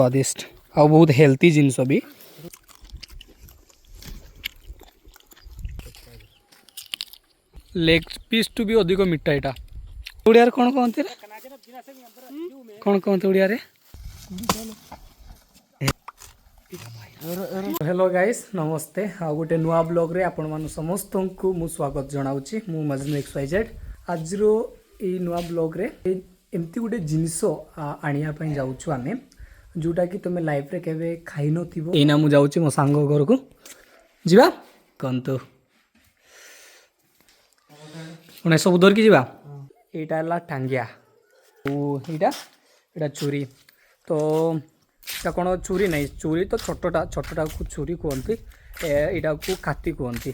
स्वादिष्ट और बहुत हेल्थी जिनस भी लेग पीस टू भी अधिक मिठा यहाँ ओडिया कौन कहते कौन कहते ओडिया हेलो गाइस नमस्ते आ गोटे नुआ ब्लॉग रे आपण मान समस्त को मु स्वागत जनाऊँगी मु मजनू XYZ आज ये नुआ ब्लॉग रे एमती गोटे जिनस आनिया जाऊँ आमे जोटा कि तुम लाइफ रे केबे खाई नथिबो एना मु जाऊँ मो सांग घर को जीवा कंतु उन्हें सब धरकी जीवा यहाँ टांगिया यहाँ चूरी तो এটা কোন চুরি নাই চুরি তো ছোটটা को চুরি कहती यहाँ को काटी कहती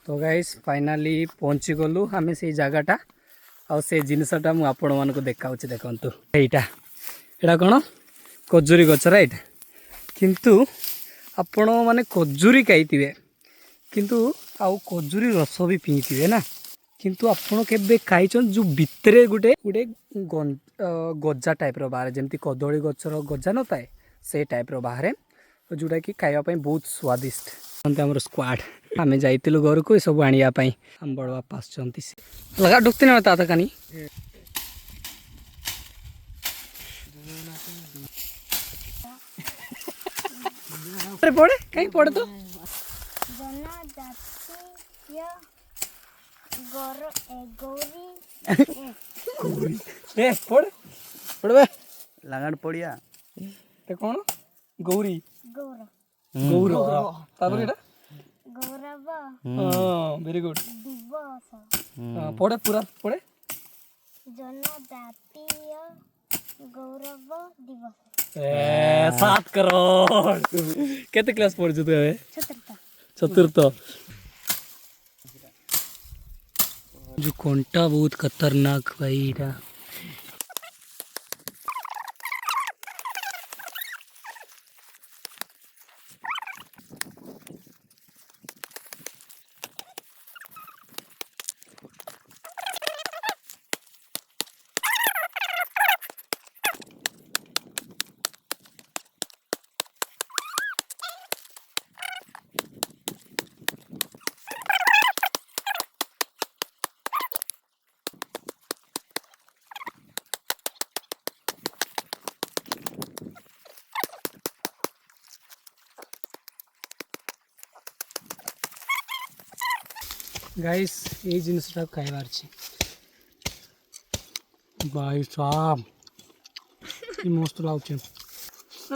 तो गाइस फाइनाली पहुँची गलु आम से जगटा आ से जिनसटा मुझे आपण मानक देखा देखु यहाँ कौन खजूरी गछ राइट किंतु आपण माने खजूरी खाइथिबे किंतु आउ खजूरी रस भी पीथिबे ना किंतु आपण केबे खाइछन जो भितरे गुटे गुटे गजा टाइप रो बाहर जेमती कदली गछर गजा न थाए से टाइप रो बाहर जोटा कि खाइबा पई बहुत स्वादिष्ट अंते हमर स्क्वाड आमे जाइतिलु घर को सब आनिया पई हम बड़ बापा आछंती लगा डुकते न ता कानी अरे पड़े कहीं पड़े तो पड़े पड़े लांगड़ पड़िया ते कौन गौरी गौर तापर एटा गौरव हां वेरी गुड दिवस पड़े पूरा पड़े जनजातीय गौरव दिवस 7 करोड़ केते क्लास पढ़ तू ए चतुर्थ जो कोंटा बहुत खतरनाक भाई इटा गाइस ये जिनसटा खाइबार छी भाई साहब ये मस्त लाउछ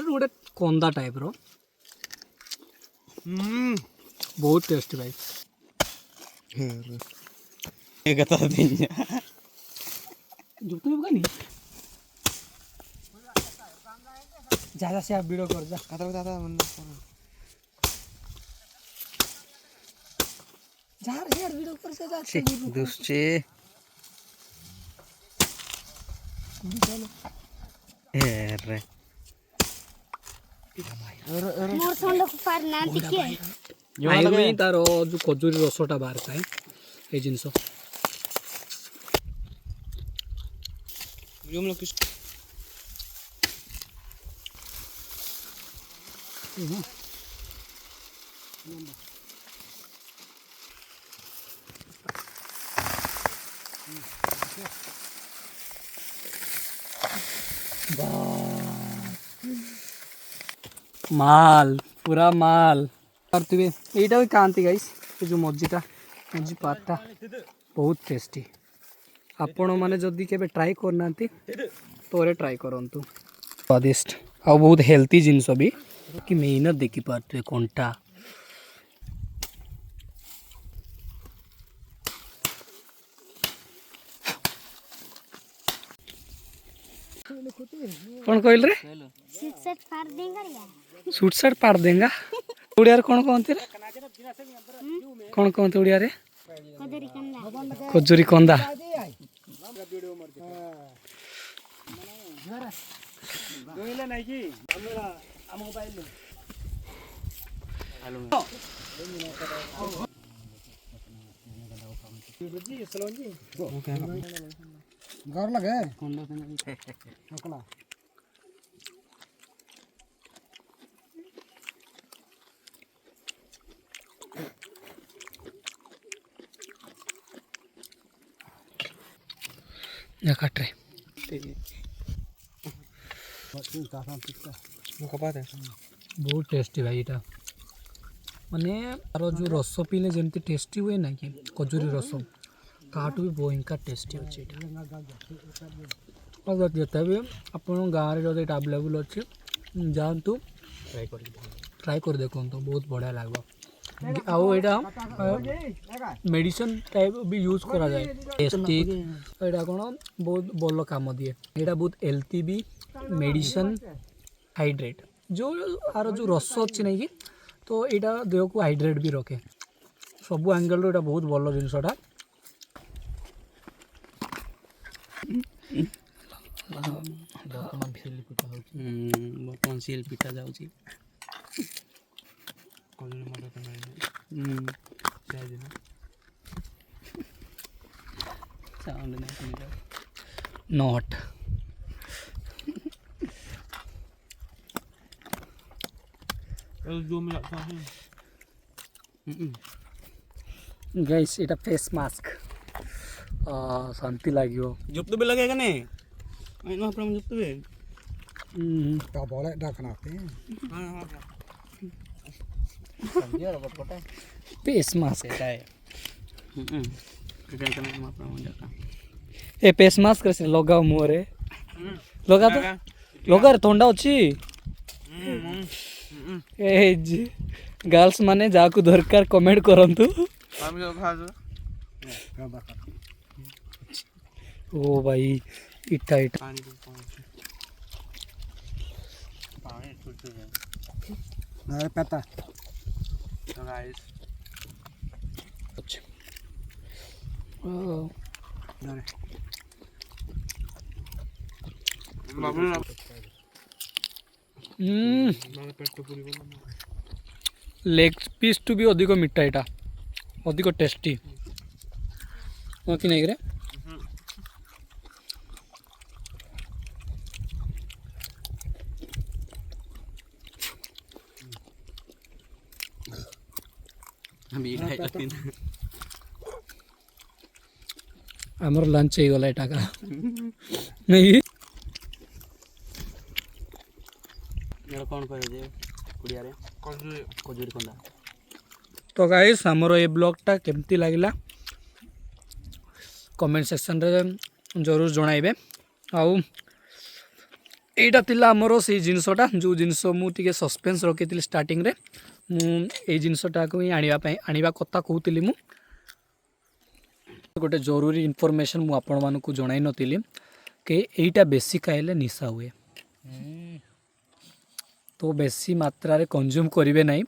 गोटे कंदा टाइप रो बहुत टेस्टी भाई एक तो दिन जुटू गानी जा से आप वीडियो कर जा कथा कथा मन जा रे यार वीडियो कर से जा दुष्चे रे मोर संड को पार नांती के आइमी तारो जो खजूरी रसटा बाहर थाए ए जिंस माल पूरा माल और तुवे एटा भी कांती गाइस जो मज्जीटा मज्जी पातटा बहुत टेस्टी आपण माने जदी केबे ट्राई करनांती तोरे ट्राई करंतु स्वादिष्ट और बहुत हेल्थी जिनस भी कि मेहनत देखि पारतु कोंटा कौन कहल रे शिक्षक फाड़ देंगे यार सूट शर्ट पाड़ देंगा उड़िया कौन कहते रे कौन कहते उड़िया रे खजूरी कंदा घर लगे काट रहे बहुत टेस्टी भाई यहाँ माने तार जो रस पीले जमी टेस्टी हुए ना कि खजूरी रस ताठू भी बहुत टेस्टी अच्छे और जिते भी आप गाँव में जो अवेलेबल अच्छे जातु ट्राए कर देखो तो बहुत बढ़िया लगे मेडिसिन टाइप भी यूज करा जाए टेस्टिक यहाँ कौन बहुत भल काम दिए यहाँ बहुत हेल्थी भी मेडिसिन हाइड्रेट जो आर जो रस अच्छी नहीं कि तो यहाँ देह को हाइड्रेट भी रखे सब एंगल रो बहुत भल जिनसटा बर्तमान सील पिटा जाऊँगी नॉट गाइस इटा फेस मास्क शांति लागियो जुप्त भी लगेगा नहीं जुप्त भी का बोले डाकना फेस मास्क ए फेस मास्क से लगाओ मुहरे लगा तो लगा थंडा अच्छी ए गर्ल्स माने जाकू दरकार कमेंट करंतु ओ भाई इटा इटा अरे पता लेग पीस टू भी अधिक मिठा यहाँ अधिक टेस्टी कि नहीं रे आमर लंच हो गला एटा का नहीं कौन कहे कुड़िया रे खजूरी कंदा तो गाइस हमरो ये ब्लॉगटा केमती लागिला कमेंट सेक्शन रे जरूर जणाइबे आउ एटा तिला हमरो से जिनसटा जो जिनस मु टिके सस्पेंस रखिथिली स्टार्टिंग रे मु ए जिनसटा को ही आनिबा कथा कहूतिली मु गोटे जरूरी इनफॉरमेशन मु आपण मानकु जणाई नथिली कि एटा बेसी खाइले निशा हुए तो बेसी मात्रा रे कंज्यूम करिवे नहीं